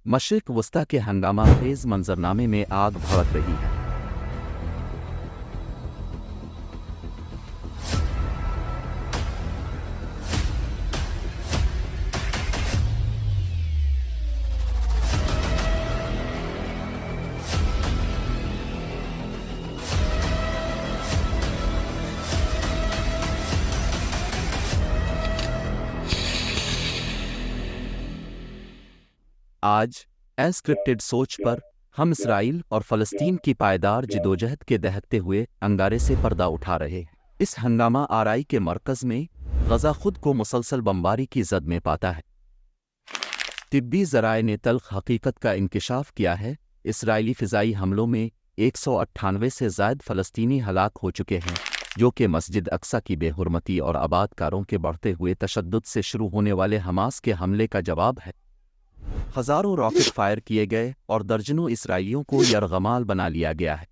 مشرق وسطی کے ہنگامہ خیز منظرنامے میں آگ بھڑک رہی ہے۔ آج انسکرپٹڈ سوچ پر ہم اسرائیل اور فلسطین کی پائیدار جدوجہد کے دہتے ہوئے انگارے سے پردہ اٹھا رہے ہیں۔ اس ہنگامہ آرائی کے مرکز میں غزہ خود کو مسلسل بمباری کی زد میں پاتا ہے۔ طبی ذرائع نے تلخ حقیقت کا انکشاف کیا ہے۔ اسرائیلی فضائی حملوں میں 198 سے زائد فلسطینی ہلاک ہو چکے ہیں، جو کہ مسجد اقصیٰ کی بے حرمتی اور آباد کاروں کے بڑھتے ہوئے تشدد سے شروع ہونے والے حماس کے حملے کا جواب ہے۔ ہزاروں راکٹ فائر کیے گئے اور درجنوں اسرائیلیوں کو یرغمال بنا لیا گیا ہے۔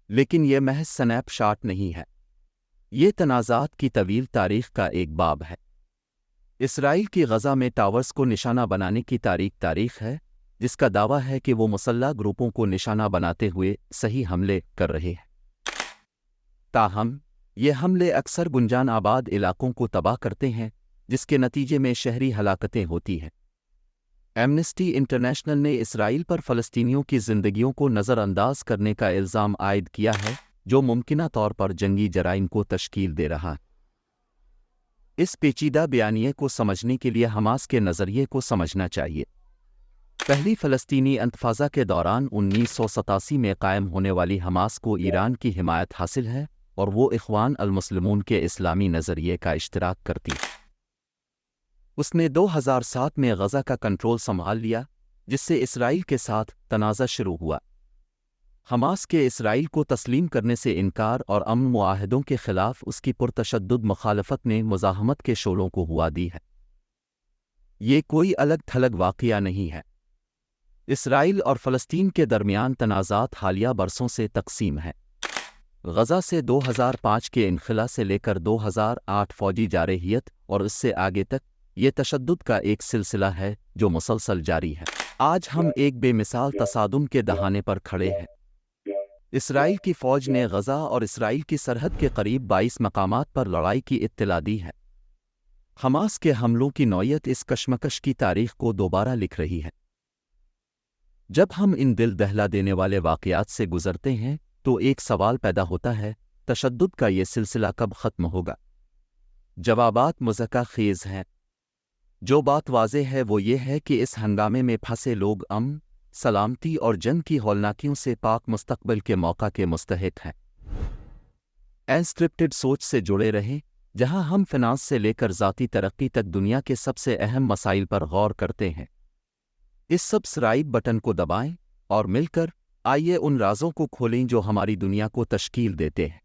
لیکن یہ محض سنیپ شاٹ نہیں ہے، یہ تنازعات کی طویل تاریخ کا ایک باب ہے۔ اسرائیل کی غزہ میں ٹاورز کو نشانہ بنانے کی تاریخ ہے، جس کا دعویٰ ہے کہ وہ مسلح گروپوں کو نشانہ بناتے ہوئے صحیح حملے کر رہے ہیں۔ تاہم یہ حملے اکثر گنجان آباد علاقوں کو تباہ کرتے ہیں، جس کے نتیجے میں شہری ہلاکتیں ہوتی ہیں۔ ایمنسٹی انٹرنیشنل نے اسرائیل پر فلسطینیوں کی زندگیوں کو نظر انداز کرنے کا الزام عائد کیا ہے، جو ممکنہ طور پر جنگی جرائم کو تشکیل دے رہا ہے۔ اس پیچیدہ بیانیے کو سمجھنے کے لیے حماس کے نظریے کو سمجھنا چاہیے۔ پہلی فلسطینی انتفاضہ کے دوران 1987 میں قائم ہونے والی حماس کو ایران کی حمایت حاصل ہے اور وہ اخوان المسلمون کے اسلامی نظریے کا اشتراک کرتی ہے۔ اس نے 2007 میں غزہ کا کنٹرول سنبھال لیا، جس سے اسرائیل کے ساتھ تنازع شروع ہوا۔ حماس کے اسرائیل کو تسلیم کرنے سے انکار اور امن معاہدوں کے خلاف اس کی پرتشدد مخالفت نے مزاحمت کے شعلوں کو ہوا دی ہے۔ یہ کوئی الگ تھلگ واقعہ نہیں ہے۔ اسرائیل اور فلسطین کے درمیان تنازعات حالیہ برسوں سے تقسیم ہیں۔ غزہ سے 2005 کے انخلا سے لے کر 2008 فوجی جارحیت اور اس سے آگے تک یہ تشدد کا ایک سلسلہ ہے جو مسلسل جاری ہے۔ آج ہم ایک بے مثال تصادم کے دہانے پر کھڑے ہیں۔ اسرائیل کی فوج نے غزہ اور اسرائیل کی سرحد کے قریب 22 مقامات پر لڑائی کی اطلاع دی ہے۔ حماس کے حملوں کی نوعیت اس کشمکش کی تاریخ کو دوبارہ لکھ رہی ہے۔ جب ہم ان دل دہلا دینے والے واقعات سے گزرتے ہیں تو ایک سوال پیدا ہوتا ہے، تشدد کا یہ سلسلہ کب ختم ہوگا؟ جوابات مضحکہ خیز ہیں۔ جو بات واضح ہے وہ یہ ہے کہ اس ہنگامے میں پھنسے لوگ امن، سلامتی اور جنگ کی ہولناکیوں سے پاک مستقبل کے موقع کے مستحق ہیں۔ انسکرپٹڈ سوچ سے جڑے رہیں، جہاں ہم فنانس سے لے کر ذاتی ترقی تک دنیا کے سب سے اہم مسائل پر غور کرتے ہیں۔ اس سبسکرائب بٹن کو دبائیں اور مل کر آئیے ان رازوں کو کھولیں جو ہماری دنیا کو تشکیل دیتے ہیں۔